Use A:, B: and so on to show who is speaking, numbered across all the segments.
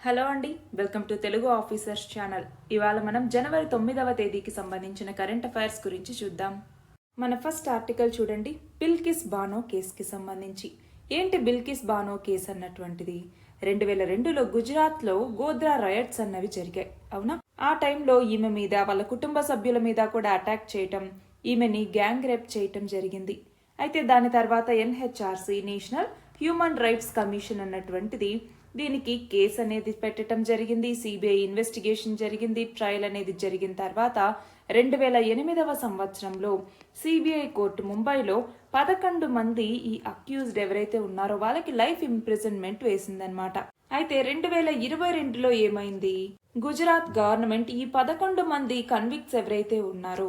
A: Hello అండి, welcome to Telugu officers channel. ఇవాళ మనం జనవరి 9వ తేదీకి సంబంధించిన కరెంట్ అఫైర్స్ గురించి చూద్దాం. మన ఫస్ట్ ఆర్టికల్ చూడండి, బిల్కిస్ బానో కేసుకి సంబంధించి. ఏంటి బిల్కిస్ బానో కేసు అన్నటువంటిది? 2002లో గుజరాత్లో గోద్రా రయట్స్ అన్నవి జరిగాయి, అవునా? ఆ టైంలో ఈమె మీద, వాళ్ళ కుటుంబ సభ్యుల మీద కూడా అటాక్ చేయటం, ఈమెని గ్యాంగ్ రేప్ చేయటం జరిగింది. అయితే దాని తర్వాత NHRC, national human rights commission అన్నటువంటిది దీనికి కేసు అనేది పెట్టడం జరిగింది. సిబిఐ ఇన్వెస్టిగేషన్ జరిగింది. ట్రయల్ అనేది జరిగిన తర్వాత 2008వ సంవత్సరంలో సిబిఐ కోర్టు ముంబైలో 11 మంది ఈ అక్యూజ్డ్ ఎవరైతే ఉన్నారో వాళ్ళకి లైఫ్ ఇంప్రిజన్మెంట్ వేసిందనమాట. అయితే 2022లో ఏమైంది? గుజరాత్ గవర్నమెంట్ ఈ 11 మంది కన్విక్ట్స్ ఎవరైతే ఉన్నారో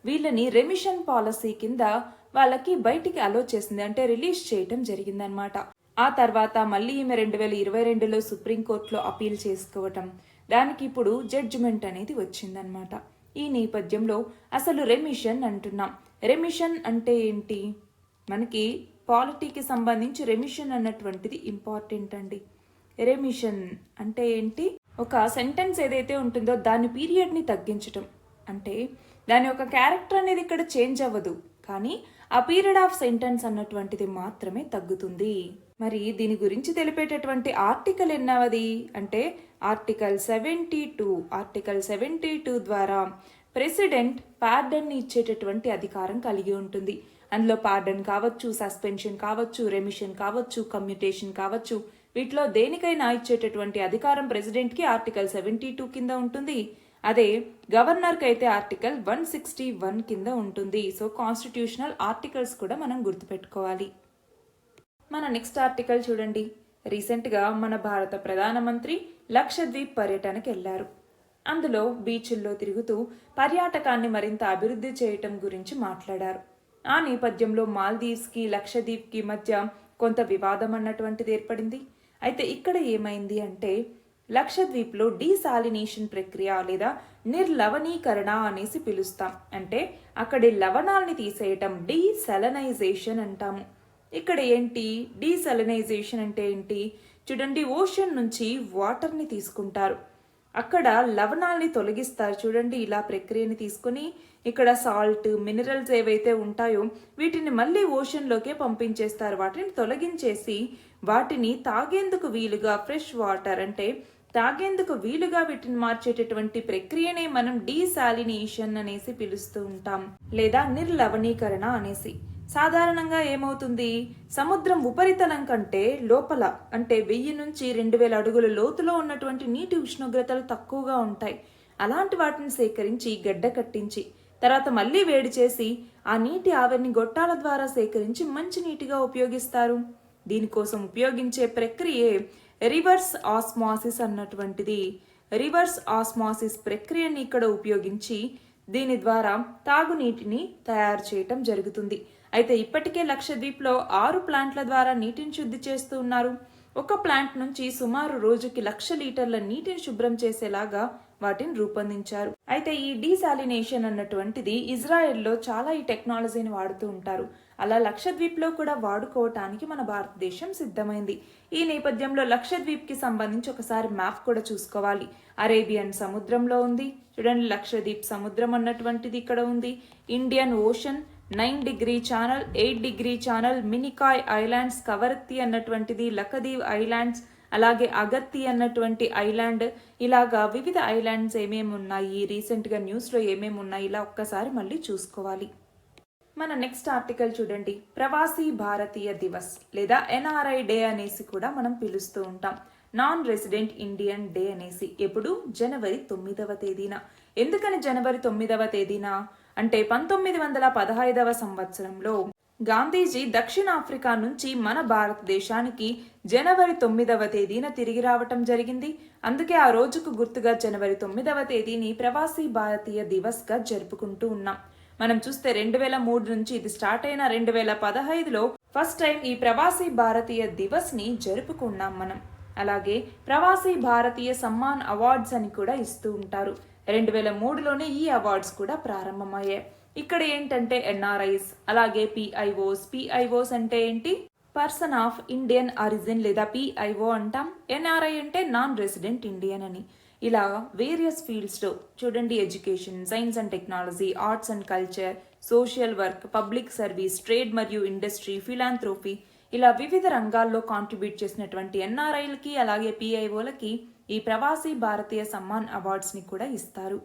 A: వీళ్ళని రెమిషన్ పాలసీ కింద వాళ్ళకి బయటికి అలో చేసింది, అంటే రిలీజ్ చేయటం జరిగిందనమాట. ఆ తర్వాత మళ్ళీ ఈమె 2022లో సుప్రీంకోర్టులో అపీల్ చేసుకోవటం, దానికి ఇప్పుడు జడ్జిమెంట్ అనేది వచ్చిందనమాట. ఈ నేపథ్యంలో అసలు రెమిషన్ అంటున్నాం. రెమిషన్ అంటే ఏంటి? మనకి పాలిటీకి సంబంధించి రెమిషన్ అన్నటువంటిది ఇంపార్టెంట్ అండి. రెమిషన్ అంటే ఏంటి? ఒక సెంటెన్స్ ఏదైతే ఉంటుందో దాని పీరియడ్ని తగ్గించటం. అంటే దాని యొక్క క్యారెక్టర్ అనేది ఇక్కడ చేంజ్ అవ్వదు, కానీ ఆ పీరియడ్ ఆఫ్ సెంటెన్స్ అన్నటువంటిది మాత్రమే తగ్గుతుంది. మరి దీని గురించి తెలిపేటటువంటి ఆర్టికల్ ఎన్నవది అంటే ఆర్టికల్ 72. ఆర్టికల్ 72 ద్వారా ప్రెసిడెంట్ పార్డన్ ఇచ్చేటటువంటి అధికారం కలిగి ఉంటుంది. అందులో పార్డన్ కావచ్చు, సస్పెన్షన్ కావచ్చు, రెమిషన్ కావచ్చు, కమ్యూటేషన్ కావచ్చు, వీటిలో దేనికైనా ఇచ్చేటటువంటి అధికారం ప్రెసిడెంట్కి ఆర్టికల్ 72 కింద ఉంటుంది. అదే గవర్నర్కి అయితే ఆర్టికల్ 161 కింద ఉంటుంది. సో కాన్స్టిట్యూషనల్ ఆర్టికల్స్ కూడా మనం గుర్తుపెట్టుకోవాలి. మన నెక్స్ట్ ఆర్టికల్ చూడండి. రీసెంట్గా మన భారత ప్రధానమంత్రి లక్షద్వీప్ పర్యటనకి వెళ్లారు. అందులో బీచ్ల్లో తిరుగుతూ పర్యాటకాన్ని మరింత అభివృద్ధి చేయటం గురించి మాట్లాడారు. ఆ నేపథ్యంలో మాల్దీవ్స్కి లక్షద్వీప్కి మధ్య కొంత వివాదం అన్నటువంటిది ఏర్పడింది. అయితే ఇక్కడ ఏమైంది అంటే లక్షద్వీప్లో డీసాలినేషన్ ప్రక్రియ లేదా నిర్లవణీకరణ అనేసి పిలుస్తాం. అంటే అక్కడి లవణాలని తీసేయటం డీసలనైజేషన్ అంటాము. ఇక్కడ ఏంటి డీసలనైజేషన్ అంటే ఏంటి? చూడండి, ఓషన్ నుంచి వాటర్ని తీసుకుంటారు, అక్కడ లవణాలని తొలగిస్తారు. చూడండి, ఇలా ప్రక్రియని తీసుకుని ఇక్కడ సాల్ట్, మినరల్స్ ఏవైతే ఉంటాయో వీటిని మళ్ళీ ఓషన్లోకే పంపించేస్తారు. వాటిని తొలగించేసి వాటిని తాగేందుకు వీలుగా ఫ్రెష్ వాటర్, అంటే తాగేందుకు వీలుగా వీటిని మార్చేటటువంటి ప్రక్రియనే మనం డీసాలినేషన్ అనేసి పిలుస్తూ ఉంటాం, లేదా నిర్లవణీకరణ అనేసి. సాధారణంగా ఏమవుతుంది? సముద్రం ఉపరితలం కంటే లోపల, అంటే 1000 నుంచి 2000 అడుగుల లోతులో ఉన్నటువంటి నీటి ఉష్ణోగ్రతలు తక్కువగా ఉంటాయి. అలాంటి వాటిని సేకరించి గడ్డ కట్టించి తర్వాత మళ్ళీ వేడి చేసి ఆ నీటి ఆవిరిని గొట్టాల ద్వారా సేకరించి మంచి నీటిగా ఉపయోగిస్తారు. దీనికోసం ఉపయోగించే ప్రక్రియే రివర్స్ ఆస్మాసిస్ అన్నటువంటిది. రివర్స్ ఆస్మాసిస్ ప్రక్రియని ఇక్కడ ఉపయోగించి దీని ద్వారా తాగునీటిని తయారు చేయటం జరుగుతుంది. అయితే ఇప్పటికే లక్షద్వీప్లో 6 ప్లాంట్ల ద్వారా నీటిని శుద్ధి చేస్తూ ఉన్నారు. ఒక ప్లాంట్ నుంచి సుమారు రోజుకి 1,00,000 లీటర్ల నీటిని శుభ్రం చేసేలాగా వాటిని రూపొందించారు. అయితే ఈ డీసాలినేషన్ అన్నటువంటిది ఇజ్రాయెల్లో చాలా ఈ టెక్నాలజీని వాడుతూ ఉంటారు. అలా లక్షద్వీప్లో కూడా వాడుకోవటానికి మన భారతదేశం సిద్ధమైంది. ఈ నేపథ్యంలో లక్షద్వీప్కి సంబంధించి ఒకసారి మ్యాప్ కూడా చూసుకోవాలి. అరేబియన్ సముద్రంలో ఉంది. చూడండి, లక్షద్వీప్ సముద్రం అన్నటువంటిది ఇక్కడ ఉంది. Indian ocean, 9 degree channel, 8 degree channel, Minicoy islands, Kavaratti అన్నటువంటిది, లక్షద్వీప్ ఐలాండ్స్, అలాగే అగత్తి అన్నటువంటి ఐలాండ్, ఇలాగా వివిధ ఐలాండ్స్ ఏమేమి ఉన్నాయి, రీసెంట్గా న్యూస్లో ఏమేమి ఉన్నాయి, ఇలా ఒక్కసారి మళ్ళీ చూసుకోవాలి. మన నెక్స్ట్ ఆర్టికల్ చూడండి, ప్రవాసీ భారతీయ దివస్ లేదా ఎన్ఆర్ఐ డే అనేసి కూడా మనం పిలుస్తూ ఉంటాం. నాన్ రెసిడెంట్ ఇండియన్ డే అనేసి. ఎప్పుడు? జనవరి 9వ తేదీన. ఎందుకని జనవరి 9వ తేదీన అంటే 1915వ సంవత్సరంలో గాంధీజీ దక్షిణాఫ్రికా నుంచి మన భారతదేశానికి జనవరి 9వ తేదీన తిరిగి రావటం జరిగింది. అందుకే ఆ రోజుకు గుర్తుగా జనవరి 9వ తేదీని ప్రవాసీ భారతీయ దివస్గా జరుపుకుంటూ ఉన్నాం. మనం చూస్తే 2003 నుంచి ఇది స్టార్ట్ అయిన 2015లో ఫస్ట్ టైం ఈ ప్రవాసీ భారతీయ దివస్ ని జరుపుకున్నాం మనం. అలాగే ప్రవాసీ భారతీయ సమ్మాన్ అవార్డ్స్ అని కూడా ఇస్తూ ఉంటారు. 2003లోనే ఈ అవార్డ్స్ కూడా ప్రారంభమయ్యాయి. ఇక్కడ ఏంటంటే ఎన్ఆర్ఐస్, అలాగే పిఐఓస్ అంటే ఏంటి? పర్సన్ ఆఫ్ ఇండియన్ ఆరిజిన్ లేదా పిఐఓ అంటాం. ఎన్ఆర్ఐ అంటే నాన్ రెసిడెంట్ ఇండియన్ అని. ఇలా వేరియస్ ఫీల్డ్స్లో చూడండి, education, science and technology, arts and culture, social work, public service, trade మరియు ఇండస్ట్రీ, ఫిలాంథ్రోపీ, ఇలా వివిధ రంగాల్లో కాంట్రిబ్యూట్ చేసినటువంటి ఎన్ఆర్ఐలకి అలాగే పిఐఓలకి ఈ ప్రవాసీ భారతీయ సమ్మాన్ అవార్డ్స్ని కూడా ఇస్తారు.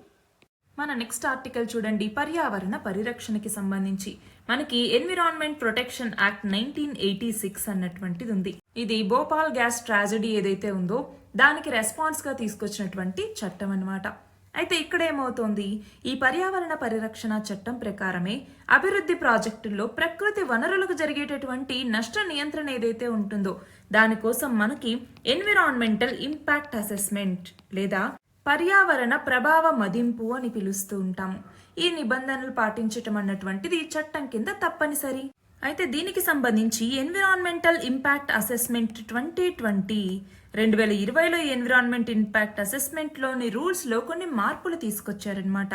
A: మన నెక్స్ట్ ఆర్టికల్ చూడండి, పర్యావరణ పరిరక్షణకి సంబంధించి మనకి ఎన్విరాన్మెంట్ ప్రొటెక్షన్ యాక్ట్ 1986 అన్నటువంటిది ఉంది. ఇది భోపాల్ గ్యాస్ ట్రాజడీ ఏదైతే ఉందో దానికి రెస్పాన్స్ గా తీసుకొచ్చినటువంటి చట్టం అన్నమాట. అయితే ఇక్కడ ఏమవుతోంది, ఈ పర్యావరణ పరిరక్షణ చట్టం ప్రకారమే అభివృద్ధి ప్రాజెక్టుల్లో ప్రకృతి వనరులకు జరిగేటటువంటి నష్ట నియంత్రణ ఏదైతే ఉంటుందో దానికోసం మనకి ఎన్విరాన్మెంటల్ ఇంపాక్ట్ అసెస్మెంట్ లేదా పర్యావరణ ప్రభావ మదింపు అని పిలుస్తూ ఉంటాము. ఈ నిబంధనలు పాటించటం అన్నటువంటిది ఈ చట్టం కింద తప్పనిసరి. అయితే దీనికి సంబంధించి ఎన్విరాన్మెంటల్ ఇంపాక్ట్ అసెస్మెంట్ 2020లో ఎన్విరాన్మెంట్ ఇంపాక్ట్ అసెస్మెంట్ లోని రూల్స్ లో కొన్ని మార్పులు తీసుకొచ్చారనమాట.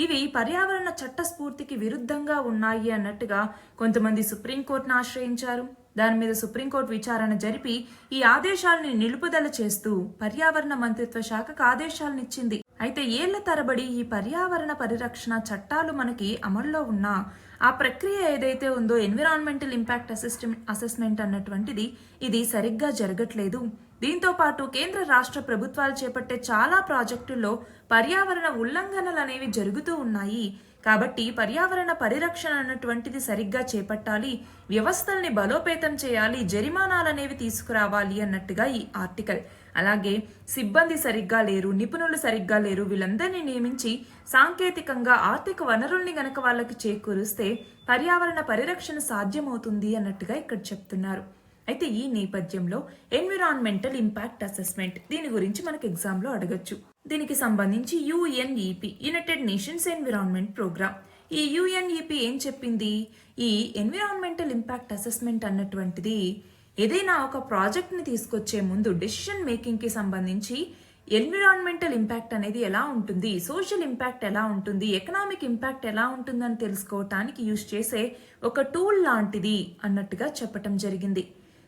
A: ఇవి పర్యావరణ చట్ట స్ఫూర్తికి విరుద్ధంగా ఉన్నాయి అన్నట్టుగా కొంతమంది సుప్రీంకోర్టును ఆశ్రయించారు. దాని మీద సుప్రీంకోర్టు విచారణ జరిపి ఈ ఆదేశాలని నిలుపుదల చేస్తూ పర్యావరణ మంత్రిత్వ శాఖకు ఆదేశాలనిచ్చింది. అయితే ఏళ్ల తరబడి ఈ పర్యావరణ పరిరక్షణ చట్టాలు మనకి అమల్లో ఉన్నా ఆ ప్రక్రియ ఏదైతే ఉందో ఎన్విరాన్మెంటల్ ఇంపాక్ట్ అసెస్మెంట్ అన్నటువంటిది ఇది సరిగ్గా జరగట్లేదు. దీంతో పాటు కేంద్ర రాష్ట్ర ప్రభుత్వాలు చేపట్టే చాలా ప్రాజెక్టుల్లో పర్యావరణ ఉల్లంఘనలు అనేవి జరుగుతూ ఉన్నాయి. కాబట్టి పర్యావరణ పరిరక్షణ అన్నటువంటిది సరిగ్గా చేపట్టాలి, వ్యవస్థల్ని బలోపేతం చేయాలి, జరిమానాలు అనేవి తీసుకురావాలి అన్నట్టుగా ఈ ఆర్టికల్. అలాగే సిబ్బంది సరిగ్గా లేరు, నిపుణులు సరిగ్గా లేరు, వీళ్ళందరినీ నియమించి సాంకేతికంగా ఆర్థిక వనరుల్ని గనక వాళ్ళకి చేకూరిస్తే పర్యావరణ పరిరక్షణ సాధ్యమవుతుంది అన్నట్టుగా ఇక్కడ చెప్తున్నారు. అయితే ఈ నేపథ్యంలో ఎన్విరాన్మెంటల్ ఇంపాక్ట్ అసెస్మెంట్ దీని గురించి మనకు ఎగ్జామ్లో అడగచ్చు. దీనికి సంబంధించి UNEP, United Nations Environment Programme, ఈ యుఎన్ఈపి ఏం చెప్పింది, ఈ ఎన్విరాన్మెంటల్ ఇంపాక్ట్ అసెస్మెంట్ అన్నటువంటిది ఏదైనా ఒక ప్రాజెక్ట్ని తీసుకొచ్చే ముందు డెసిషన్ మేకింగ్కి సంబంధించి ఎన్విరాన్మెంటల్ ఇంపాక్ట్ అనేది ఎలా ఉంటుంది, సోషల్ ఇంపాక్ట్ ఎలా ఉంటుంది, ఎకనామిక్ ఇంపాక్ట్ ఎలా ఉంటుందని తెలుసుకోవటానికి యూజ్ చేసే ఒక టూల్ లాంటిది అన్నట్టుగా చెప్పటం జరిగింది.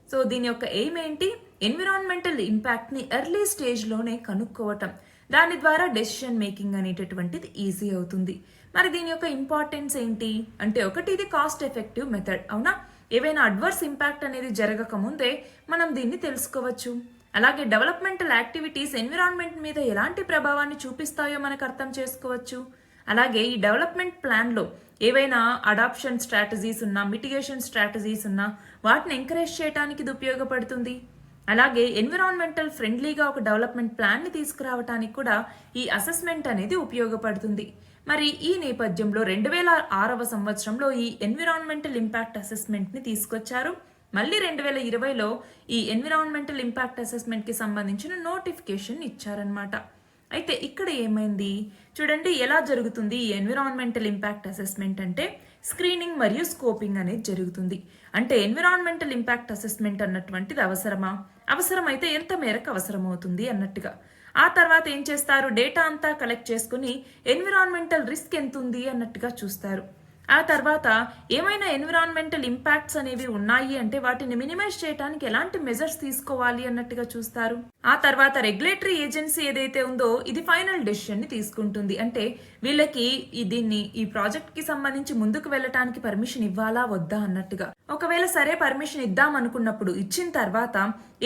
A: సో దీని యొక్క ఎయిమ్ ఏంటి, ఎన్విరాన్మెంటల్ ఇంపాక్ట్ని ఎర్లీ స్టేజ్లోనే కనుక్కోవటం, దాని ద్వారా డెసిషన్ మేకింగ్ అనేటటువంటిది ఈజీ అవుతుంది. మరి దీని యొక్క ఇంపార్టెన్స్ ఏంటి అంటే, ఒకటి ఇది కాస్ట్ ఎఫెక్టివ్ మెథడ్, అవునా, ఏవైనా అడ్వర్స్ ఇంపాక్ట్ అనేది జరగక ముందే మనం దీన్ని తెలుసుకోవచ్చు. అలాగే డెవలప్మెంటల్ యాక్టివిటీస్ ఎన్విరాన్మెంట్ మీద ఎలాంటి ప్రభావాన్ని చూపిస్తాయో మనకు అర్థం చేసుకోవచ్చు. అలాగే ఈ డెవలప్మెంట్ ప్లాన్లో ఏవైనా అడాప్షన్ స్ట్రాటజీస్ ఉన్నా, మిటిగేషన్ స్ట్రాటజీస్ ఉన్నా వాటిని ఎంకరేజ్ చేయడానికి ఇది ఉపయోగపడుతుంది. అలాగే ఎన్విరాన్మెంటల్ ఫ్రెండ్లీగా ఒక డెవలప్మెంట్ ప్లాన్ని తీసుకురావడానికి కూడా ఈ అసెస్మెంట్ అనేది ఉపయోగపడుతుంది. మరి ఈ నేపథ్యంలో 2006వ సంవత్సరంలో ఈ ఎన్విరాన్మెంటల్ ఇంపాక్ట్ అసెస్మెంట్ని తీసుకొచ్చారు. మళ్ళీ 2020లో ఈ ఎన్విరాన్మెంటల్ ఇంపాక్ట్ అసెస్మెంట్కి సంబంధించిన నోటిఫికేషన్ ఇచ్చారనమాట. అయితే ఇక్కడ ఏమైంది చూడండి, ఎలా జరుగుతుంది ఈ ఎన్విరాన్మెంటల్ ఇంపాక్ట్ అసెస్మెంట్ అంటే స్క్రీనింగ్ మరియు స్కోపింగ్ అనేది జరుగుతుంది. అంటే ఎన్విరాన్మెంటల్ ఇంపాక్ట్ అసెస్మెంట్ అన్నటువంటిది అవసరమా, అవసరమైతే ఎంత మేరకు అవసరమవుతుంది అన్నట్టుగా. ఆ తర్వాత ఏం చేస్తారు, డేటా అంతా కలెక్ట్ చేసుకుని ఎన్విరాన్మెంటల్ రిస్క్ ఎంత ఉంది అన్నట్టుగా చూస్తారు. ఆ తర్వాత ఏమైనా ఎన్విరాన్మెంటల్ ఇంపాక్ట్స్ అనేవి ఉన్నాయి అంటే వాటిని మినిమైజ్ చేయడానికి ఎలాంటి మెజర్స్ తీసుకోవాలి అన్నట్టుగా చూస్తారు. ఆ తర్వాత రెగ్యులేటరీ ఏజెన్సీ ఏదైతే ఉందో ఇది ఫైనల్ డెసిషన్ ని తీసుకుంటుంది. అంటే వీళ్ళకి ఈ ప్రాజెక్ట్ కి సంబంధించి ముందుకు వెళ్ళటానికి పర్మిషన్ ఇవ్వాలా వద్దా అన్నట్టుగా. ఒకవేళ సరే పర్మిషన్ ఇద్దాం అనుకున్నప్పుడు ఇచ్చిన తర్వాత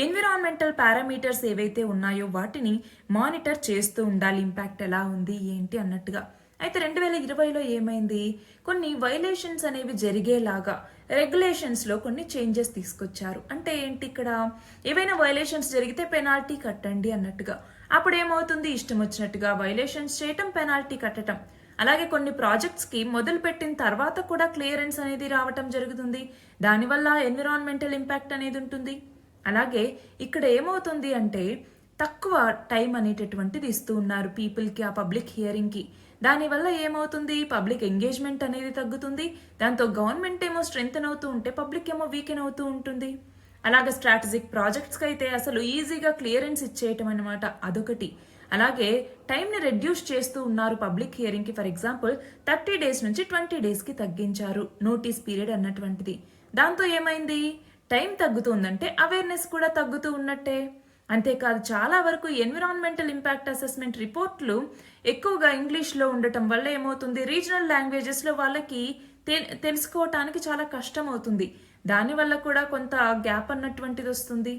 A: ఎన్విరాన్మెంటల్ పారామీటర్స్ ఏవైతే ఉన్నాయో వాటిని మానిటర్ చేస్తూ ఉండాలి, ఇంపాక్ట్ ఎలా ఉంది ఏంటి అన్నట్టుగా. అయితే 2020లో ఏమైంది, కొన్ని వైలేషన్స్ అనేవి జరిగేలాగా రెగ్యులేషన్స్లో కొన్ని చేంజెస్ తీసుకొచ్చారు. అంటే ఏంటి, ఇక్కడ ఏవైనా వైలేషన్స్ జరిగితే పెనాల్టీ కట్టండి అన్నట్టుగా. అప్పుడు ఏమవుతుంది, ఇష్టం వచ్చినట్టుగా వైలేషన్స్ చేయటం, పెనాల్టీ కట్టడం. అలాగే కొన్ని ప్రాజెక్ట్స్కి మొదలు పెట్టిన తర్వాత కూడా క్లియరెన్స్ అనేది రావటం జరుగుతుంది. దానివల్ల ఎన్విరాన్మెంటల్ ఇంపాక్ట్ అనేది ఉంటుంది. అలాగే ఇక్కడ ఏమవుతుంది అంటే తక్కువ టైం అనేటటువంటిది ఇస్తూ ఉన్నారు పీపుల్కి, ఆ పబ్లిక్ హియరింగ్కి. దానివల్ల ఏమవుతుంది, పబ్లిక్ ఎంగేజ్మెంట్ అనేది తగ్గుతుంది. దాంతో గవర్నమెంట్ ఏమో స్ట్రెంగ్తన్ అవుతూ ఉంటే పబ్లిక్ ఏమో వీకెన్ అవుతూ ఉంటుంది. అలాగే స్ట్రాటజిక్ ప్రాజెక్ట్స్కి అయితే అసలు ఈజీగా క్లియరెన్స్ ఇచ్చేయటం అనమాట, అదొకటి. అలాగే టైంని రెడ్యూస్ చేస్తూ ఉన్నారు పబ్లిక్ హియరింగ్కి. ఫర్ ఎగ్జాంపుల్ 30 days నుంచి 20 daysకి తగ్గించారు నోటీస్ పీరియడ్ అన్నటువంటిది. దాంతో ఏమైంది, టైం తగ్గుతుందంటే అవేర్నెస్ కూడా తగ్గుతూ ఉన్నట్టే. అంతేకాదు చాలా వరకు ఎన్విరాన్మెంటల్ ఇంపాక్ట్ అసెస్మెంట్ రిపోర్ట్లు ఎక్కువగా ఇంగ్లీష్లో ఉండటం వల్ల ఏమవుతుంది, రీజనల్ లాంగ్వేజెస్లో వాళ్ళకి తెలుసుకోవటానికి చాలా కష్టం అవుతుంది. దానివల్ల కూడా కొంత గ్యాప్ అన్నటువంటిది వస్తుంది.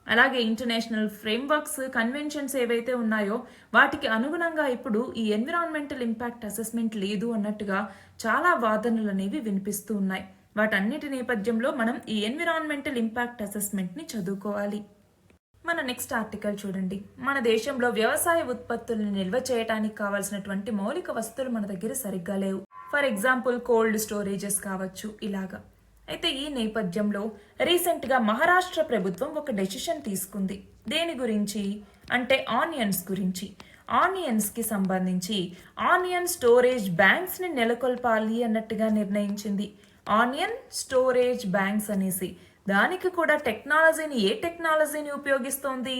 A: అలాగే ఇంటర్నేషనల్ ఫ్రేమ్వర్క్స్, కన్వెన్షన్స్ ఏవైతే ఉన్నాయో వాటికి అనుగుణంగా ఇప్పుడు ఈ ఎన్విరాన్మెంటల్ ఇంపాక్ట్ అసెస్మెంట్ లేదు అన్నట్టుగా చాలా వాదనలు అనేవి వినిపిస్తూ ఉన్నాయి. వాటన్నిటి నేపథ్యంలో మనం ఈ ఎన్విరాన్మెంటల్ ఇంపాక్ట్ అసెస్మెంట్ని చదువుకోవాలి. మన నెక్స్ట్ ఆర్టికల్ చూడండి. మన దేశంలో వ్యవసాయ ఉత్పత్తులను నిల్వ చేయడానికి కావాల్సినటువంటి మౌలిక వస్తువులు మన దగ్గర సరిగ్గా లేవు. ఫర్ ఎగ్జాంపుల్ కోల్డ్ స్టోరేజెస్ కావచ్చు ఇలాగా. అయితే ఈ నేపథ్యంలో రీసెంట్గా మహారాష్ట్ర ప్రభుత్వం ఒక డెసిషన్ తీసుకుంది. దేని గురించి అంటే ఆనియన్స్ గురించి. ఆనియన్స్కి సంబంధించి ఆనియన్ స్టోరేజ్ బ్యాంక్స్ని నెలకొల్పాలి అన్నట్టుగా నిర్ణయించింది. ఆనియన్ స్టోరేజ్ బ్యాంక్స్ అనేసి దానికి కూడా టెక్నాలజీని, ఏ టెక్నాలజీని ఉపయోగిస్తోంది,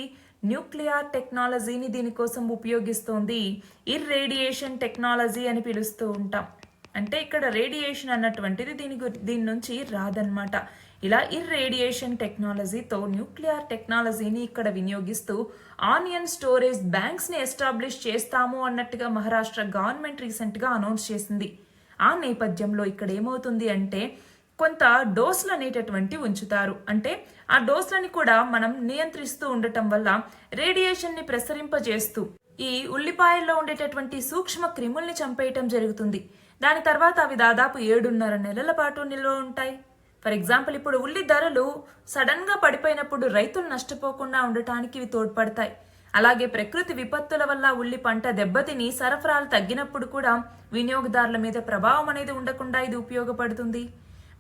A: న్యూక్లియర్ టెక్నాలజీని దీనికోసం ఉపయోగిస్తోంది. ఇర్రేడియేషన్ టెక్నాలజీ అని పిలుస్తూ ఉంటాం. అంటే ఇక్కడ రేడియేషన్ అన్నటువంటిది దీని నుంచి రాదనమాట. ఇలా ఇర్రేడియేషన్ టెక్నాలజీతో న్యూక్లియర్ టెక్నాలజీని ఇక్కడ వినియోగిస్తూ ఆనియన్ స్టోరేజ్ బ్యాంక్స్ని ఎస్టాబ్లిష్ చేస్తాము అన్నట్టుగా మహారాష్ట్ర గవర్నమెంట్ రీసెంట్గా అనౌన్స్ చేసింది. ఆ నేపథ్యంలో ఇక్కడ ఏమవుతుంది అంటే కొంత డోస్లు అనేటటువంటి ఉంచుతారు. అంటే ఆ డోస్లని కూడా మనం నియంత్రిస్తూ ఉండటం వల్ల రేడియేషన్ని ప్రసరింపజేస్తూ ఈ ఉల్లిపాయల్లో ఉండేటటువంటి సూక్ష్మ క్రిముల్ని చంపేయటం జరుగుతుంది. దాని తర్వాత అవి దాదాపు 7.5 నెలల పాటు నిల్వ ఉంటాయి. ఫర్ ఎగ్జాంపుల్ ఇప్పుడు ఉల్లి ధరలు సడన్గా పడిపోయినప్పుడు రైతులు నష్టపోకుండా ఉండటానికి ఇవి తోడ్పడతాయి. అలాగే ప్రకృతి విపత్తుల వల్ల ఉల్లి పంట దెబ్బతిని సరఫరాలు తగ్గినప్పుడు కూడా వినియోగదారుల మీద ప్రభావం అనేది ఉండకుండా ఇది ఉపయోగపడుతుంది.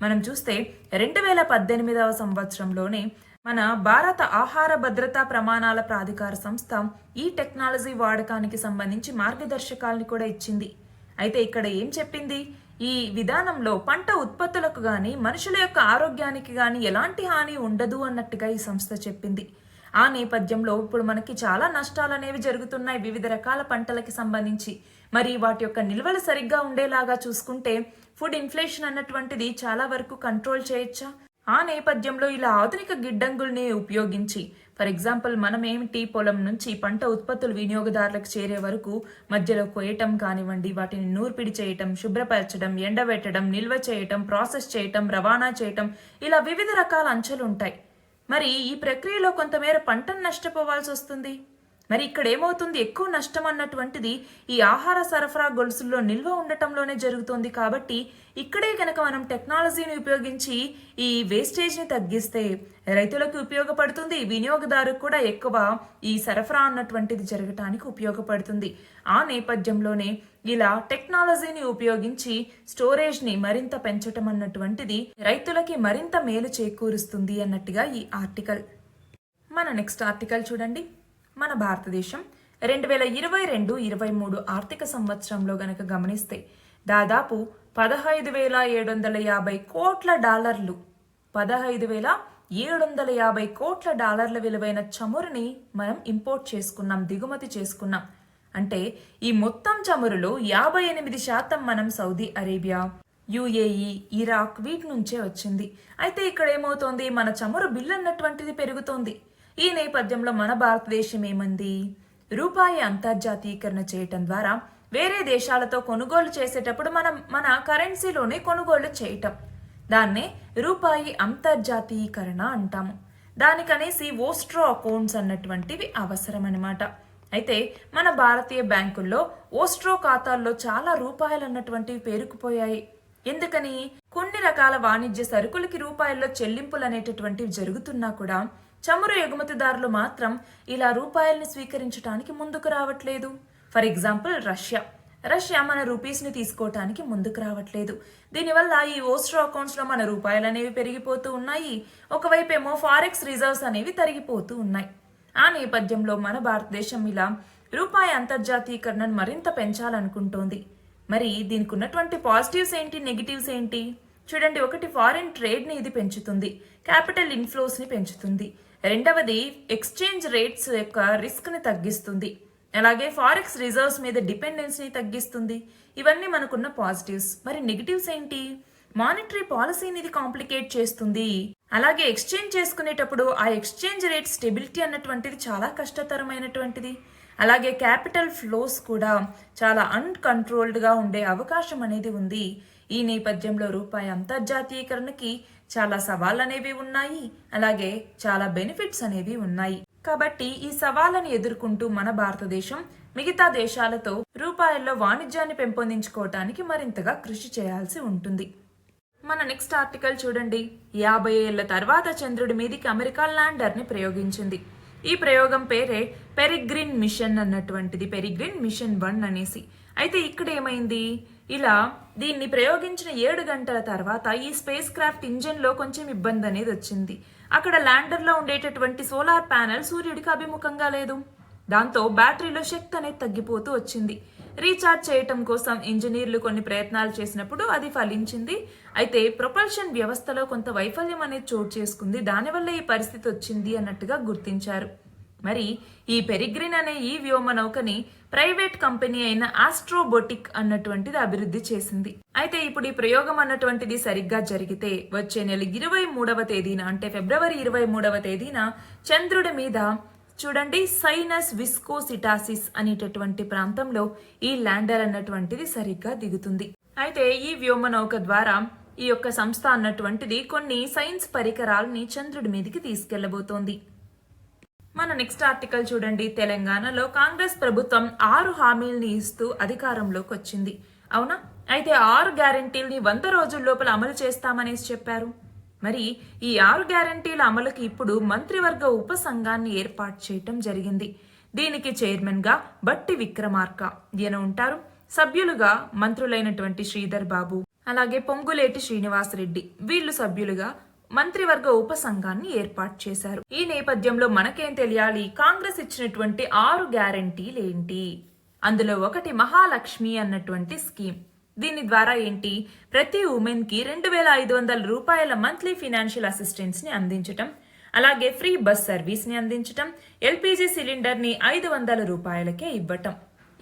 A: మనం చూస్తే 2018వ సంవత్సరంలోనే మన భారత ఆహార భద్రతా ప్రమాణాల ప్రాధికార సంస్థ ఈ టెక్నాలజీ వాడకానికి సంబంధించి మార్గదర్శకాలను కూడా ఇచ్చింది. అయితే ఇక్కడ ఏం చెప్పింది, ఈ విధానంలో పంట ఉత్పత్తులకు గాని మనుషుల యొక్క ఆరోగ్యానికి గాని ఎలాంటి హాని ఉండదు అన్నట్టుగా ఈ సంస్థ చెప్పింది. ఆ నేపథ్యంలో ఇప్పుడు మనకి చాలా నష్టాలు అనేవి జరుగుతున్నాయి వివిధ రకాల పంటలకి సంబంధించి. మరి వాటి యొక్క నిల్వలు సరిగ్గా ఉండేలాగా చూసుకుంటే ఫుడ్ ఇన్ఫ్లేషన్ అన్నటువంటిది చాలా వరకు కంట్రోల్ చేయొచ్చా? ఆ నేపథ్యంలో ఇలా ఆధునిక గిడ్డంగుల్ని ఉపయోగించి ఫర్ ఎగ్జాంపుల్ మనం ఏమిటి పొలం నుంచి పంట ఉత్పత్తులు వినియోగదారులకు చేరే వరకు మధ్యలో కోయటం కానివ్వండి, వాటిని నూర్పిడి చేయటం, శుభ్రపరచడం, ఎండబెట్టడం, నిల్వ చేయటం, ప్రాసెస్ చేయటం, రవాణా చేయటం, ఇలా వివిధ రకాల అంశాలు ఉంటాయి. మరి ఈ ప్రక్రియలో కొంతమేర పంటను నష్టపోవాల్సి వస్తుంది. మరి ఇక్కడ ఏమవుతుంది, ఎక్కువ నష్టం అన్నటువంటిది ఈ ఆహార సరఫరా గొలుసుల్లో నిల్వ ఉండటంలోనే జరుగుతుంది. కాబట్టి ఇక్కడే కనుక మనం టెక్నాలజీని ఉపయోగించి ఈ వేస్టేజ్ని తగ్గిస్తే రైతులకు ఉపయోగపడుతుంది, వినియోగదారుకు కూడా ఎక్కువ ఈ సరఫరా అన్నటువంటిది జరగటానికి ఉపయోగపడుతుంది. ఆ నేపథ్యంలోనే ఇలా టెక్నాలజీని ఉపయోగించి స్టోరేజ్ని మరింత పెంచటం అన్నటువంటిది రైతులకి మరింత మేలు చేకూరుస్తుంది అన్నట్టుగా ఈ ఆర్టికల్. మన నెక్స్ట్ ఆర్టికల్ చూడండి. మన భారతదేశం 2022-23 ఆర్థిక సంవత్సరంలో గనక గమనిస్తే దాదాపు $15,750 కోట్ల 15,750 కోట్ల డాలర్ల విలువైన చమురుని మనం ఇంపోర్ట్ చేసుకున్నాం, దిగుమతి చేసుకున్నాం. అంటే ఈ మొత్తం చమురులో 58% మనం సౌదీ అరేబియా, యుఏఈ, ఇరాక్ వీటి నుంచే వచ్చింది. అయితే ఇక్కడ ఏమవుతోంది, మన చమురు బిల్లు అన్నటువంటిది పెరుగుతోంది. ఈ నేపథ్యంలో మన భారతదేశం ఏమంది, రూపాయి అంతర్జాతీయకరణ చేయటం ద్వారా వేరే దేశాలతో కొనుగోలు చేసేటప్పుడు మన కరెన్సీలోనే కొనుగోలు చేయటం, దాన్నే రూపాయి అంతర్జాతీయకరణ అంటాము. దానికనేసి ఓస్ట్రో అకౌంట్స్ అన్నటువంటివి అవసరం అన్నమాట. అయితే మన భారతీయ బ్యాంకుల్లో ఓస్ట్రో ఖాతాల్లో చాలా రూపాయలు అన్నటువంటివి పేరుకుపోయాయి. ఎందుకని, కొన్ని రకాల వాణిజ్య సరుకులకి రూపాయల్లో చెల్లింపులు అనేటటువంటివి జరుగుతున్నా కూడా చమురు ఎగుమతిదారులు మాత్రం ఇలా రూపాయల్ని స్వీకరించడానికి ముందుకు రావట్లేదు. ఫర్ ఎగ్జాంపుల్ రష్యా మన రూపీస్ని తీసుకోవటానికి ముందుకు రావట్లేదు. దీనివల్ల ఈ ఓస్ట్రో అకౌంట్స్లో మన రూపాయలు అనేవి పెరిగిపోతూ ఉన్నాయి. ఒకవైపు ఏమో ఫారెక్స్ రిజర్వ్స్ అనేవి తరిగిపోతూ ఉన్నాయి. ఆ నేపథ్యంలో మన భారతదేశం ఇలా రూపాయి అంతర్జాతీయకరణను మరింత పెంచాలనుకుంటోంది. మరి దీనికి ఉన్నటువంటి పాజిటివ్స్ ఏంటి, నెగిటివ్స్ ఏంటి చూడండి. ఒకటి, ఫారిన్ ట్రేడ్ని ఇది పెంచుతుంది, క్యాపిటల్ ఇన్ఫ్లోస్ని పెంచుతుంది. రెండవది, ఎక్స్చేంజ్ రేట్స్ యొక్క రిస్క్ని తగ్గిస్తుంది. అలాగే ఫారెక్స్ రిజర్వ్స్ మీద డిపెండెన్స్ని తగ్గిస్తుంది. ఇవన్నీ మనకున్న పాజిటివ్స్. మరి నెగిటివ్స్ ఏంటి, మానిటరీ పాలసీని ఇది కాంప్లికేట్ చేస్తుంది. అలాగే ఎక్స్చేంజ్ చేసుకునేటప్పుడు ఆ ఎక్స్చేంజ్ రేట్ స్టెబిలిటీ అన్నటువంటిది చాలా కష్టతరమైనటువంటిది. అలాగే క్యాపిటల్ ఫ్లోస్ కూడా చాలా అన్కంట్రోల్డ్గా ఉండే అవకాశం అనేది ఉంది. ఈ నేపథ్యంలో రూపాయి అంతర్జాతీయకరణకి చాలా సవాళ్ళు అనేవి ఉన్నాయి, అలాగే చాలా బెనిఫిట్స్ అనేవి ఉన్నాయి. కాబట్టి ఈ సవాళ్ళని ఎదుర్కొంటూ మన భారతదేశం మిగతా దేశాలతో రూపాయల్లో వాణిజ్యాన్ని పెంపొందించుకోవటానికి మరింతగా కృషి చేయాల్సి ఉంటుంది. మన నెక్స్ట్ ఆర్టికల్ చూడండి. 50 ఏళ్ల తర్వాత చంద్రుడి మీదికి అమెరికా ల్యాండర్ ని ప్రయోగించింది. ఈ ప్రయోగం పేరే పెరిగ్రిన్ మిషన్ అన్నటువంటిది, పెరిగ్రిన్ మిషన్ 1 అనేసి. అయితే ఇక్కడ ఏమైంది, ఇలా దీన్ని ప్రయోగించిన 7 గంటల తర్వాత ఈ స్పేస్ క్రాఫ్ట్ ఇంజన్ లో కొంచెం ఇబ్బంది అనేది వచ్చింది. అక్కడ ల్యాండర్ లో ఉండేటటువంటి సోలార్ ప్యానెల్ సూర్యుడికి అభిముఖంగా లేదు. దాంతో బ్యాటరీలో శక్తి అనేది తగ్గిపోతూ వచ్చింది. రీఛార్జ్ చేయటం కోసం ఇంజనీర్లు కొన్ని ప్రయత్నాలు చేసినప్పుడు అది ఫలించింది. అయితే ప్రొపల్షన్ వ్యవస్థలో కొంత వైఫల్యం అనేది చోటు చేసుకుంది. దానివల్ల ఈ పరిస్థితి వచ్చింది అన్నట్టుగా గుర్తించారు. మరి ఈ పెరిగ్రిన్ అనే ఈ వ్యోమ నౌకని ప్రైవేట్ కంపెనీ అయిన ఆస్ట్రోబోటిక్ అన్నటువంటిది అభివృద్ధి చేసింది. అయితే ఇప్పుడు ఈ ప్రయోగం అన్నటువంటిది సరిగ్గా జరిగితే వచ్చే నెల 23వ తేదీన అంటే ఫిబ్రవరి 23వ తేదీన చంద్రుడి మీద చూడండి సైనస్ విస్కోసిటాసిస్ అనేటటువంటి ప్రాంతంలో ఈ ల్యాండర్ అన్నటువంటిది సరిగ్గా దిగుతుంది. అయితే ఈ వ్యోమ నౌక ద్వారా ఈ యొక్క సంస్థ అన్నటువంటిది కొన్ని సైన్స్ పరికరాలని చంద్రుడి మీదకి తీసుకెళ్లబోతోంది. మన నెక్స్ట్ ఆర్టికల్ చూడండి. తెలంగాణలో కాంగ్రెస్ ప్రభుత్వం 6 హామీల్ని ఇస్తూ అధికారంలోకి వచ్చింది. అవునా? అయితే 6 గ్యారెంటీల్ని 100 రోజుల లోపల అమలు చేస్తామనేసి చెప్పారు. మరి ఈ 6 గ్యారెంటీల అమలుకి ఇప్పుడు మంత్రివర్గ ఉపసంఘాన్ని ఏర్పాటు చేయటం జరిగింది. దీనికి చైర్మన్ గా బట్టి విక్రమార్క ఈయన ఉంటారు. సభ్యులుగా మంత్రులైనటువంటి శ్రీధర్ బాబు, అలాగే పొంగులేటి శ్రీనివాసరెడ్డి వీళ్ళు సభ్యులుగా మంత్రివర్గ ఉపసంఘాన్ని ఏర్పాటు చేశారు. ఈ నేపథ్యంలో మనకేం తెలియాలి, కాంగ్రెస్ ఇచ్చినటువంటి 6 గ్యారెంటీలు ఏంటి? అందులో ఒకటి మహాలక్ష్మి అన్నటువంటి స్కీమ్. దీని ద్వారా ఏంటి, ప్రతి ఉమెన్ కి 2500 రూపాయల మంత్లీ ఫినాన్షియల్ అసిస్టెన్స్ ని అందించటం, అలాగే ఫ్రీ బస్ సర్వీస్ ని అందించటం, ఎల్పిజి సిలిండర్ ని 500 రూపాయలకే ఇవ్వటం.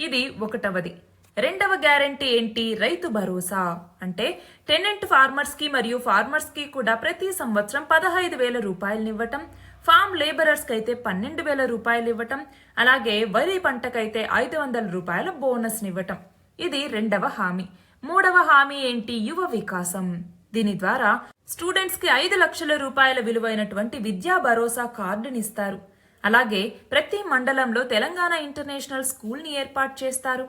A: ఇది ఒకటవది. రెండవ గ్యారెంటీ ఏంటి, రైతు భరోసా. అంటే టెనెంట్ ఫార్మర్స్ కి మరియు ఫార్మర్స్ కి కూడా ప్రతి సంవత్సరం 15,000 రూపాయలు ఇవ్వటం, ఫామ్ లేబరర్స్ కి అయితే 12,000 రూపాయలు ఇవ్వటం, అలాగే వరి పంటకైతే 500 రూపాయల బోనస్ ఇవ్వటం. ఇది రెండవ హామీ. మూడవ హామీ ఏంటి, యువ వికాసం. దీని ద్వారా స్టూడెంట్స్ కి 5 లక్షల రూపాయల విలువైనటువంటి విద్యా భరోసా కార్డుని ఇస్తారు. అలాగే ప్రతి మండలంలో తెలంగాణ ఇంటర్నేషనల్ స్కూల్ ని ఏర్పాటు చేస్తారు.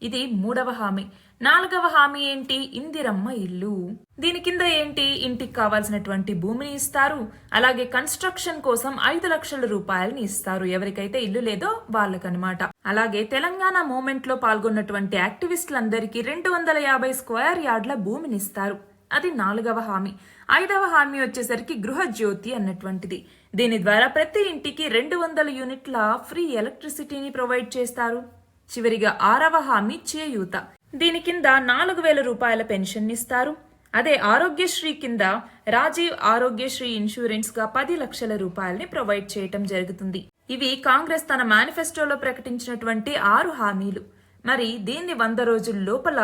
A: ఇది మూడవ హామీ. నాలుగవ హామీ ఏంటి, ఇందిరమ్మ ఇల్లు. దీని కింద ఏంటి, ఇంటికి కావాల్సినటువంటి భూమిని ఇస్తారు, అలాగే కన్స్ట్రక్షన్ కోసం 5 లక్షల రూపాయలని ఇస్తారు, ఎవరికైతే ఇల్లు లేదో వాళ్ళకనమాట. అలాగే తెలంగాణ మూవ్మెంట్ లో పాల్గొన్నటువంటి యాక్టివిస్టులందరికీ 250 స్క్వేర్ యార్డ్ల భూమిని ఇస్తారు. అది నాలుగవ హామీ. ఐదవ హామీ వచ్చేసరికి గృహ జ్యోతి అన్నటువంటిది. దీని ద్వారా ప్రతి ఇంటికి 200 యూనిట్ల ఫ్రీ ఎలక్ట్రిసిటీని ప్రొవైడ్ చేస్తారు. చివరిగా ఆరవ హామీ చేయూత. దీని కింద 4,000 రూపాయల పెన్షన్ ఇస్తారు. అదే ఆరోగ్యశ్రీ కింద రాజీవ్ ఆరోగ్యశ్రీ ఇన్సూరెన్స్ గా 10 లక్షల రూపాయలని ప్రొవైడ్ చేయటం జరుగుతుంది. ఇవి కాంగ్రెస్ తన మేనిఫెస్టోలో ప్రకటించినటువంటి 6 హామీలు. మరి దీన్ని 100 రోజుల లోపల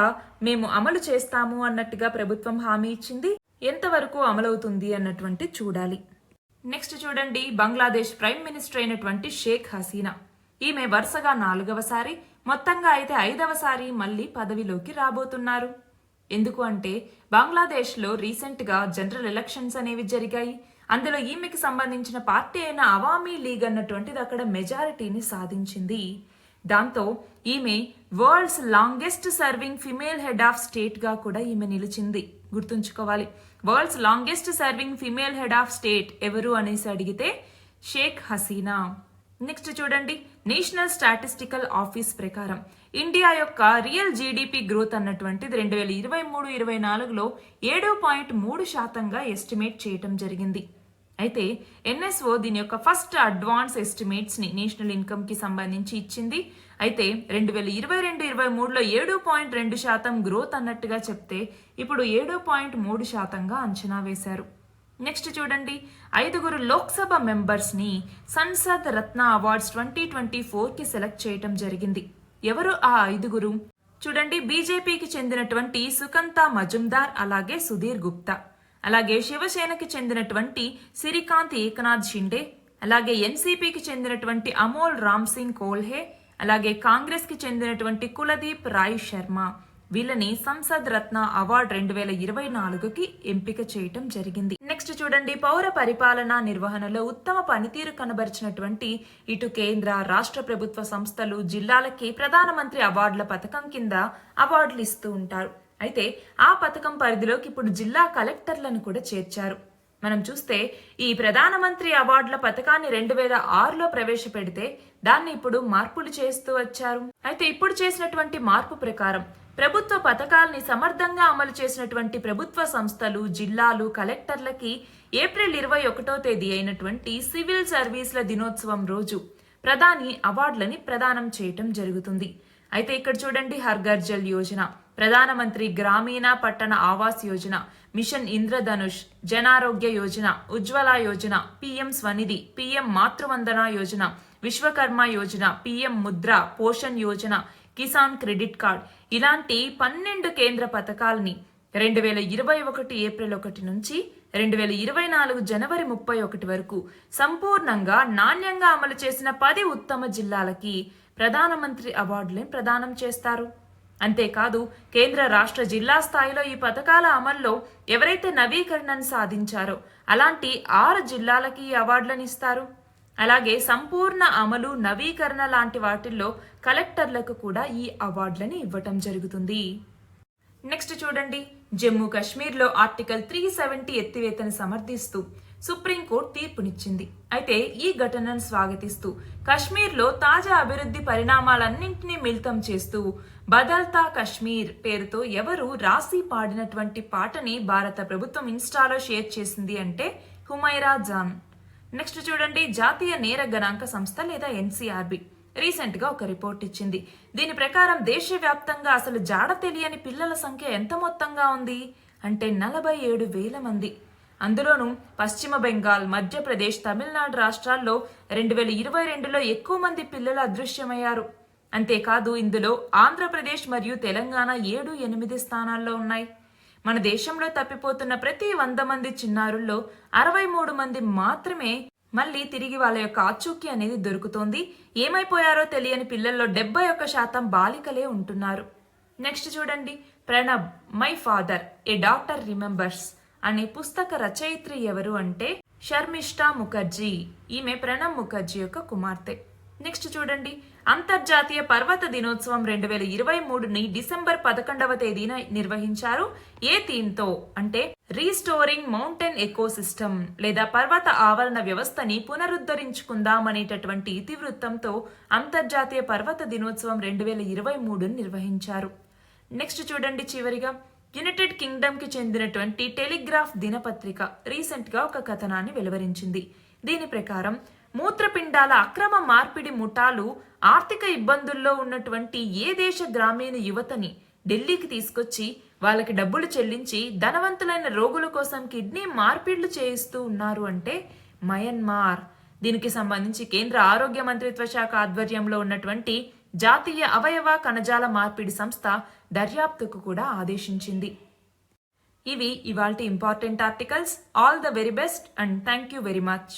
A: మేము అమలు చేస్తాము అన్నట్టుగా ప్రభుత్వం హామీ ఇచ్చింది. ఎంతవరకు అమలవుతుంది అన్నటువంటి చూడాలి. నెక్స్ట్ చూడండి, బంగ్లాదేశ్ ప్రైమ్ మినిస్టర్ అయినటువంటి షేక్ హసీనా. ఈమె వరుసగా 4వసారి, మొత్తంగా అయితే 5వసారి మళ్లీ పదవిలోకి రాబోతున్నారు. ఎందుకు అంటే బంగ్లాదేశ్ లో రీసెంట్ గా జనరల్ ఎలక్షన్స్ అనేవి జరిగాయి. అందులో ఈమెకి సంబంధించిన పార్టీ అయిన అవామీ లీగ్ అన్నటువంటిది అక్కడ మెజారిటీని సాధించింది. దాంతో ఈమె world's longest serving female head of state గా కూడా ఈమె నిలిచింది. గుర్తుంచుకోవాలి, world's longest serving female head of state ఎవరు అనేసి అడిగితే షేక్ హసీనా. నెక్స్ట్ చూడండి, నేషనల్ స్టాటిస్టికల్ ఆఫీస్ ప్రకారం ఇండియా యొక్క రియల్ జీడిపి గ్రోత్ అన్నటువంటిది 2023-24లో 7.3%గా ఎస్టిమేట్ చేయటం జరిగింది. అయితే ఎన్ఎస్ఓ దీని యొక్క ఫస్ట్ అడ్వాన్స్ ఎస్టిమేట్స్ ని నేషనల్ ఇన్కమ్ కి సంబంధించి ఇచ్చింది. అయితే 2022-23లో 7.2% గ్రోత్ అన్నట్టుగా చెప్తే ఇప్పుడు 7.3%గా అంచనా వేశారు. నెక్స్ట్ చూడండి, 5 లోక్సభ మెంబర్స్ ని సంసద్ రత్న అవార్డ్స్ 2024కి సెలెక్ట్ చేయటం జరిగింది. ఎవరు ఆ 5? చూడండి, బీజేపీకి చెందినటువంటి సుకంతా మజుందార్, అలాగే సుధీర్ గుప్తా, అలాగే శివసేనకి చెందినటువంటి సిరికాంత్ ఏకనాథ్ షిండే, అలాగే ఎన్సీపీకి చెందినటువంటి అమోల్ రామ్ సింగ్ కోల్హే, అలాగే కాంగ్రెస్ కి చెందినటువంటి కులదీప్ రాయ్ శర్మ వీళ్ళని సంసద్ రత్న అవార్డు 2024కి ఎంపిక చేయటం జరిగింది. నెక్స్ట్ చూడండి, పౌర పరిపాలనా నిర్వహణలో ఉత్తమ పనితీరు కనబరిచినటువంటి ఇటు కేంద్ర రాష్ట్ర ప్రభుత్వ సంస్థలు జిల్లాలకి ప్రధానమంత్రి అవార్డుల పథకం కింద అవార్డులు ఇస్తూ ఉంటారు. అయితే ఆ పథకం పరిధిలోకి ఇప్పుడు జిల్లా కలెక్టర్లను కూడా చేర్చారు. మనం చూస్తే ఈ ప్రధానమంత్రి అవార్డుల పథకాన్ని 2006లో ప్రవేశపెడితే దాన్ని ఇప్పుడు మార్పులు చేస్తూ వచ్చారు. అయితే ఇప్పుడు చేసినటువంటి మార్పు ప్రకారం ప్రభుత్వ పథకాల్ని సమర్థంగా అమలు చేసినటువంటి ప్రభుత్వ సంస్థలు, జిల్లాలు, కలెక్టర్లకి ఏప్రిల్ 21వ తేదీ అయినటువంటి సివిల్ సర్వీసుల దినోత్సవం రోజు ప్రధాని అవార్డులని ప్రదానం చేయటం జరుగుతుంది. అయితే ఇక్కడ చూడండి, Har Ghar Jal Yojana, Pradhan Mantri Gramin Pattan Awas Yojana, mission Indradhanush, Jan Arogya Yojana, Ujjwala Yojana, PM Svanidhi, PM Matru Vandana Yojana, Vishwakarma Yojana, PM Mudra, Poshan Yojana, Kisan credit card ఇలాంటి 12 కేంద్ర పథకాలని 2021 ఏప్రిల్ 1 నుంచి 2024 జనవరి 31 వరకు సంపూర్ణంగా నాణ్యంగా అమలు చేసిన 10 ఉత్తమ జిల్లాలకి ప్రధానమంత్రి అవార్డులను ప్రదానం చేస్తారు. అంతేకాదు కేంద్ర రాష్ట్ర జిల్లా స్థాయిలో ఈ పథకాల అమల్లో ఎవరైతే నవీకరణను సాధించారో అలాంటి 6 జిల్లాలకి ఈ అవార్డులను ఇస్తారు. అలాగే సంపూర్ణ అమలు, నవీకరణ లాంటి వాటిల్లో కలెక్టర్లకు కూడా ఈ అవార్డులని ఇవ్వటం జరుగుతుంది. నెక్స్ట్ చూడండి, జమ్మూ కాశ్మీర్లో ఆర్టికల్ 370 ఎత్తివేతను సమర్థిస్తూ సుప్రీంకోర్టు తీర్పునిచ్చింది. అయితే ఈ ఘటనను స్వాగతిస్తూ కశ్మీర్లో తాజా అభివృద్ధి పరిణామాలన్నింటినీ మిళితం చేస్తూ బదల్తా కశ్మీర్ పేరుతో ఎవరు రాసి పాడినటువంటి పాటని భారత ప్రభుత్వం ఇన్స్టాలో షేర్ చేసింది అంటే హుమైరా జాన్. నెక్స్ట్ చూడండి, జాతీయ నేర గణాంక సంస్థ లేదా ఎన్సీఆర్బి రీసెంట్ గా ఒక రిపోర్ట్ ఇచ్చింది. దీని ప్రకారం దేశవ్యాప్తంగా అసలు జాడ తెలియని పిల్లల సంఖ్య ఎంత మొత్తంగా ఉంది అంటే 47,000 మంది. అందులోనూ పశ్చిమ బెంగాల్, మధ్యప్రదేశ్, తమిళనాడు రాష్ట్రాల్లో 2022లో ఎక్కువ మంది పిల్లలు అదృశ్యమయ్యారు. అంతేకాదు ఇందులో ఆంధ్రప్రదేశ్ మరియు తెలంగాణ 7, 8 స్థానాల్లో ఉన్నాయి. మన దేశంలో తప్పిపోతున్న ప్రతి 100 మంది చిన్నారుల్లో 63 మంది మాత్రమే మళ్ళీ తిరిగి వాళ్ళ యొక్క ఆచూకీ అనేది దొరుకుతోంది. ఏమైపోయారో తెలియని పిల్లల్లో 71% బాలికలే ఉంటున్నారు. నెక్స్ట్ చూడండి, Pranab my father A doctor remembers అనే పుస్తక రచయిత్రి ఎవరు అంటే శర్మిష్ఠా ముఖర్జీ. ఈమె ప్రణబ్ ముఖర్జీ యొక్క కుమార్తె. నెక్స్ట్ చూడండి, అంతర్జాతీయ పర్వత దినోత్సవం 2023ని డిసెంబర్ 11వ తేదీన నిర్వహించారు. ఏ థీమ్తో అంటే రీస్టోరింగ్ మౌంటైన్ ఎకోసిస్టమ్ లేదా పర్వత ఆవరణ వ్యవస్థని పునరుద్ధరించుకుందాం అనేటటువంటి ఇతివృత్తంతో అంతర్జాతీయ పర్వత దినోత్సవం 2023ని నిర్వహించారు. నెక్స్ట్ చూడండి, చివరిగా యునైటెడ్ కింగ్డమ్ కి చెందినటువంటి టెలిగ్రాఫ్ దినపత్రిక రీసెంట్ గా ఒక కథనాన్ని వెలువరించింది. దీని ప్రకారం మూత్రపిండాల అక్రమ మార్పిడి ముఠాలు ఆర్థిక ఇబ్బందుల్లో ఉన్నటువంటి ఏ దేశ గ్రామీణ యువతని ఢిల్లీకి తీసుకొచ్చి వాళ్ళకి డబ్బులు చెల్లించి ధనవంతులైన రోగుల కోసం కిడ్నీ మార్పిడ్లు చేయిస్తూ ఉన్నారు అంటే మయన్మార్. దీనికి సంబంధించి కేంద్ర ఆరోగ్య మంత్రిత్వ శాఖ ఆధ్వర్యంలో ఉన్నటువంటి జాతీయ అవయవ కణజాల మార్పిడి సంస్థ దర్యాప్తుకు కూడా ఆదేశించింది. ఇవి ఇవాల్టి important articles. All the very best and thank you very much.